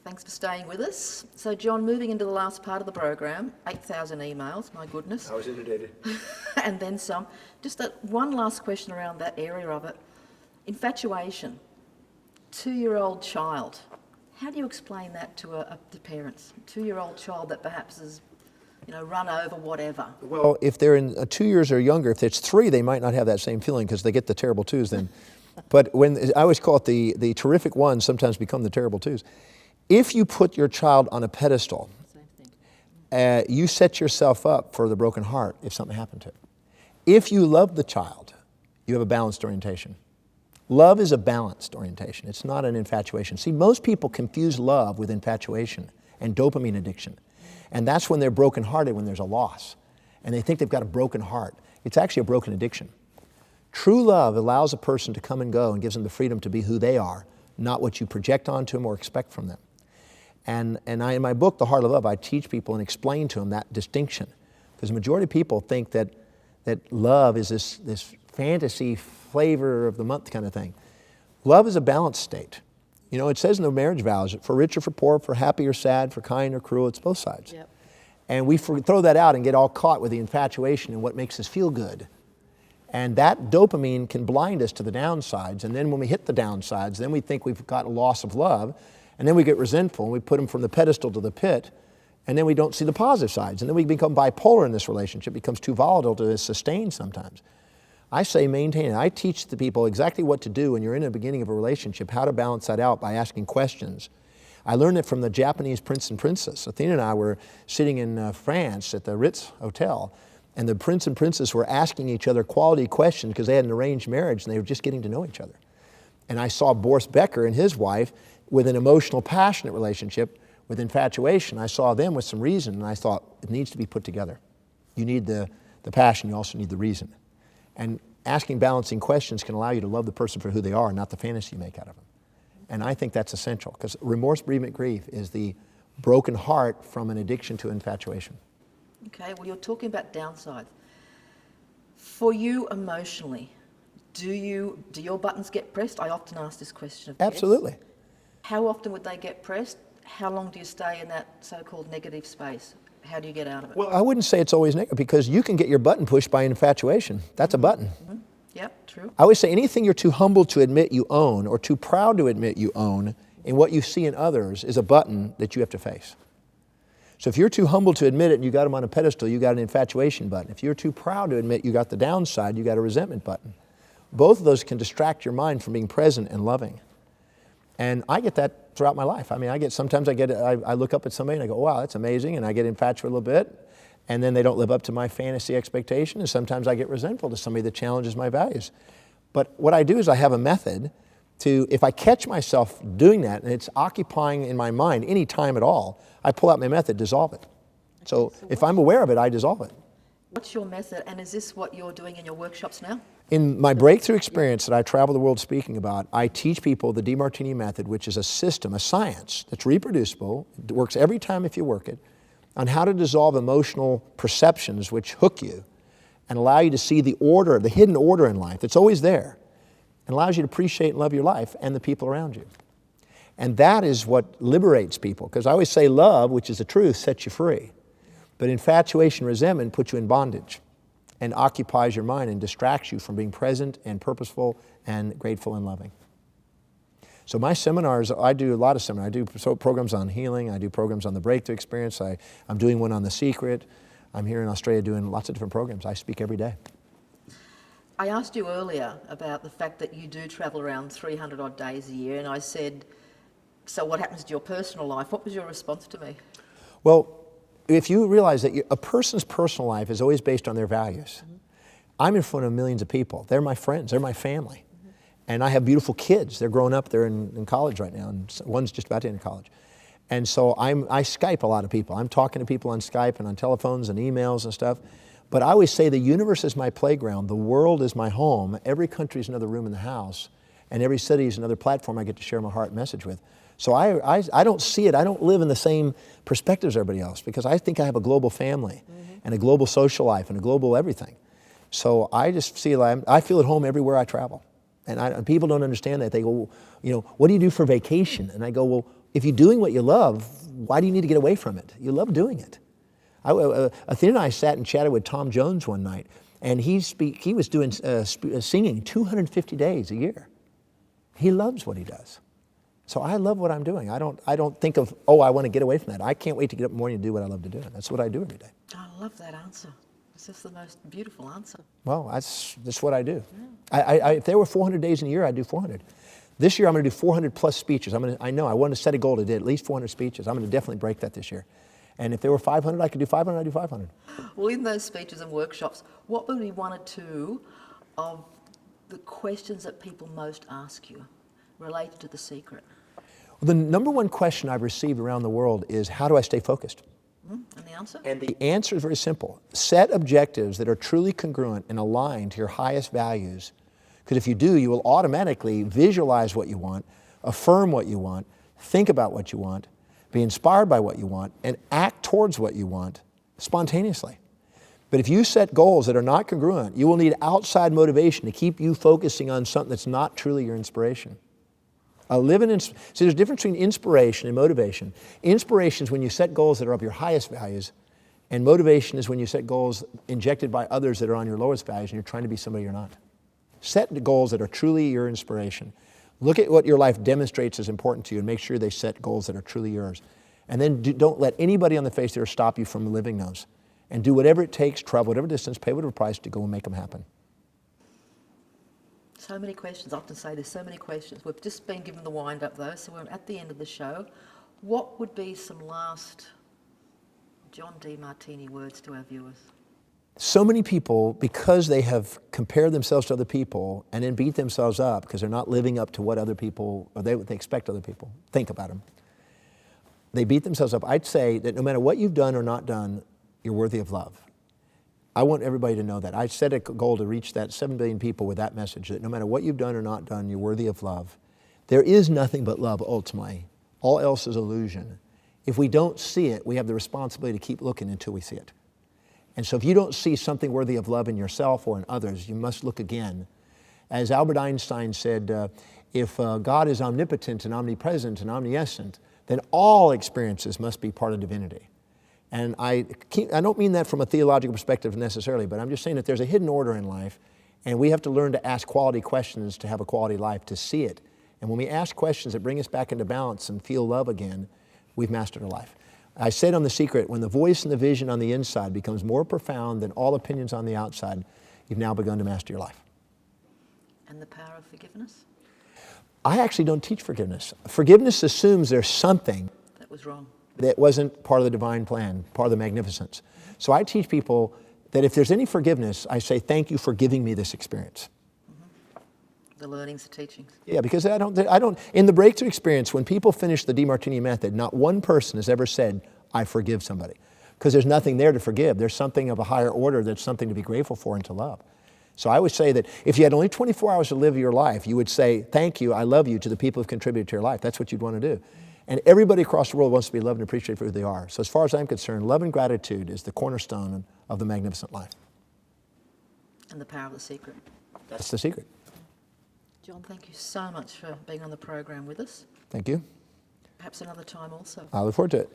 Thanks for staying with us. So, John, moving into the last part of the program, 8,000 emails, my goodness. I was inundated. And then some. Just one last question around that area of it. Infatuation, 2-year-old child. How do you explain that to parents? 2-year-old child that perhaps is, run over, whatever. Well, if they're in 2 years or younger, if it's 3, they might not have that same feeling because they get the terrible 2s then. But I always call it the terrific 1s sometimes become the terrible 2s. If you put your child on a pedestal, you set yourself up for the broken heart if something happened to it. If you love the child, you have a balanced orientation. Love is a balanced orientation. It's not an infatuation. See, most people confuse love with infatuation and dopamine addiction. And that's when they're brokenhearted, when there's a loss. And they think they've got a broken heart. It's actually a broken addiction. True love allows a person to come and go and gives them the freedom to be who they are, not what you project onto them or expect from them. And in my book, The Heart of Love, I teach people and explain to them that distinction. Because the majority of people think that love is this fantasy flavor of the month kind of thing. Love is a balanced state. It says in the marriage vows, for rich or for poor, for happy or sad, for kind or cruel, it's both sides. Yep. And we throw that out and get all caught with the infatuation and what makes us feel good. And that dopamine can blind us to the downsides. And then when we hit the downsides, then we think we've got a loss of love. And then we get resentful and we put them from the pedestal to the pit. And then we don't see the positive sides. And then we become bipolar in this relationship. It becomes too volatile to sustain sometimes. I say maintain it. I teach the people exactly what to do when you're in the beginning of a relationship, how to balance that out by asking questions. I learned it from the Japanese prince and princess. Athena and I were sitting in France at the Ritz Hotel, and the prince and princess were asking each other quality questions because they had an arranged marriage and they were just getting to know each other. And I saw Boris Becker and his wife with an emotional, passionate relationship with infatuation. I saw them with some reason, and I thought, it needs to be put together. You need the passion, you also need the reason. And asking balancing questions can allow you to love the person for who they are, not the fantasy you make out of them. And I think that's essential, because remorse, bereavement, grief is the broken heart from an addiction to infatuation. Okay, well, you're talking about downsides. For you emotionally, do your buttons get pressed? I often ask this question of guests. Absolutely. How often would they get pressed? How long do you stay in that so-called negative space? How do you get out of it? Well, I wouldn't say it's always negative, because you can get your button pushed by infatuation. That's a button. Mm-hmm. Yep, true. I always say anything you're too humble to admit you own or too proud to admit you own in what you see in others is a button that you have to face. So if you're too humble to admit it and you got them on a pedestal, you got an infatuation button. If you're too proud to admit you got the downside, you got a resentment button. Both of those can distract your mind from being present and loving. And I get that throughout my life. I mean, sometimes I look up at somebody and I go, wow, that's amazing. And I get infatuated a little bit. And then they don't live up to my fantasy expectation. And sometimes I get resentful to somebody that challenges my values. But what I do is I have a method to, if I catch myself doing that and it's occupying in my mind any time at all, I pull out my method, dissolve it. So if I'm aware of it, I dissolve it. What's your method, and is this what you're doing in your workshops now? In my breakthrough experience that I travel the world speaking about, I teach people the Demartini method, which is a system, a science that's reproducible. It works every time if you work it, on how to dissolve emotional perceptions which hook you and allow you to see the order, the hidden order in life that's always there, and allows you to appreciate and love your life and the people around you. And that is what liberates people, because I always say love, which is the truth, sets you free. But infatuation, resentment puts you in bondage and occupies your mind and distracts you from being present and purposeful and grateful and loving. So my seminars, I do a lot of seminars. I do programs on healing. I do programs on the breakthrough experience. I'm doing one on The Secret. I'm here in Australia doing lots of different programs. I speak every day. I asked you earlier about the fact that you do travel around 300 odd days a year, and I said, so what happens to your personal life? What was your response to me? Well, if you realize that a person's personal life is always based on their values. Mm-hmm. I'm in front of millions of people. They're my friends. They're my family. Mm-hmm. And I have beautiful kids. They're growing up. They're in college right now, and one's just about to enter college. And so I Skype a lot of people. I'm talking to people on Skype and on telephones and emails and stuff. But I always say the universe is my playground. The world is my home. Every country is another room in the house. And every city is another platform I get to share my heart message with. So I don't see it. I don't live in the same perspective as everybody else, because I think I have a global family and a global social life and a global everything. So I just feel I feel at home everywhere I travel. And people don't understand that. They go, what do you do for vacation? And I go, well, If you're doing what you love, why do you need to get away from it? You love doing it. Athena and I sat and chatted with Tom Jones one night, and he was doing singing 250 days a year. He loves what he does. So I love what I'm doing. I don't think of, oh, I want to get away from that. I can't wait to get up in the morning and do what I love to do. That's what I do every day. I love that answer. It's just the most beautiful answer. Well, that's what I do. Yeah. If there were 400 days in a year, I'd do 400. This year, I'm going to do 400 plus speeches. I know I want to set a goal to do at least 400 speeches. I'm going to definitely break that this year. And if there were 500, I could do 500, I'd do 500. Well, in those speeches and workshops, what would be one or two of the questions that people most ask you related to The Secret? Well, the number one question I've received around the world is, how do I stay focused? And the answer? And the answer is very simple. Set objectives that are truly congruent and aligned to your highest values. Because if you do, you will automatically visualize what you want, affirm what you want, think about what you want, be inspired by what you want, and act towards what you want spontaneously. But if you set goals that are not congruent, you will need outside motivation to keep you focusing on something that's not truly your inspiration. See, there's a difference between inspiration and motivation. Inspiration is when you set goals that are of your highest values, and motivation is when you set goals injected by others that are on your lowest values and you're trying to be somebody you're not. Set the goals that are truly your inspiration. Look at what your life demonstrates as important to you and make sure they set goals that are truly yours. And then don't let anybody on the face of the earth stop you from living those. And do whatever it takes, travel whatever distance, pay whatever price to go and make them happen. So many questions. I often say there's so many questions. We've just been given the wind up though, so we're at the end of the show. What would be some last John Demartini words to our viewers? So many people, because they have compared themselves to other people and then beat themselves up because they're not living up to what other people, or they expect other people think about them, they beat themselves up. I'd say that no matter what you've done or not done, you're worthy of love. I want everybody to know that. I set a goal to reach that 7 billion people with that message, that no matter what you've done or not done, you're worthy of love. There is nothing but love ultimately. All else is illusion. If we don't see it, we have the responsibility to keep looking until we see it. And so if you don't see something worthy of love in yourself or in others, you must look again. As Albert Einstein said, if God is omnipotent and omnipresent and omniscient, then all experiences must be part of divinity. And I don't mean that from a theological perspective necessarily, but I'm just saying that there's a hidden order in life, and we have to learn to ask quality questions to have a quality life, to see it. And when we ask questions that bring us back into balance and feel love again, we've mastered our life. I said on The Secret, when the voice and the vision on the inside becomes more profound than all opinions on the outside, you've now begun to master your life. And the power of forgiveness? I actually don't teach forgiveness. Forgiveness assumes there's something that was wrong, that wasn't part of the divine plan, part of the magnificence. So I teach people that if there's any forgiveness, I say, thank you for giving me this experience. the learnings, the teachings. Yeah, because I don't, in the breakthrough experience, when people finish the Demartini method, not one person has ever said, I forgive somebody. Because there's nothing there to forgive. There's something of a higher order that's something to be grateful for and to love. So I would say that if you had only 24 hours to live your life, you would say, thank you, I love you, to the people who've contributed to your life. That's what you'd want to do. And everybody across the world wants to be loved and appreciated for who they are. So as far as I'm concerned, love and gratitude is the cornerstone of the magnificent life. And the power of The Secret. That's The Secret. John, thank you so much for being on the program with us. Thank you. Perhaps another time also. I look forward to it.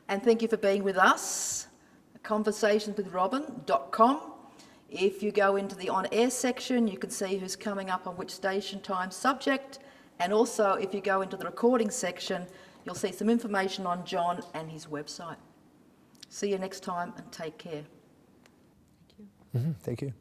And thank you for being with us. Conversationswithrobyn.com. If you go into the on-air section, you can see who's coming up on which station, time, subject. And also, if you go into the recording section, you'll see some information on John and his website. See you next time and take care. Thank you.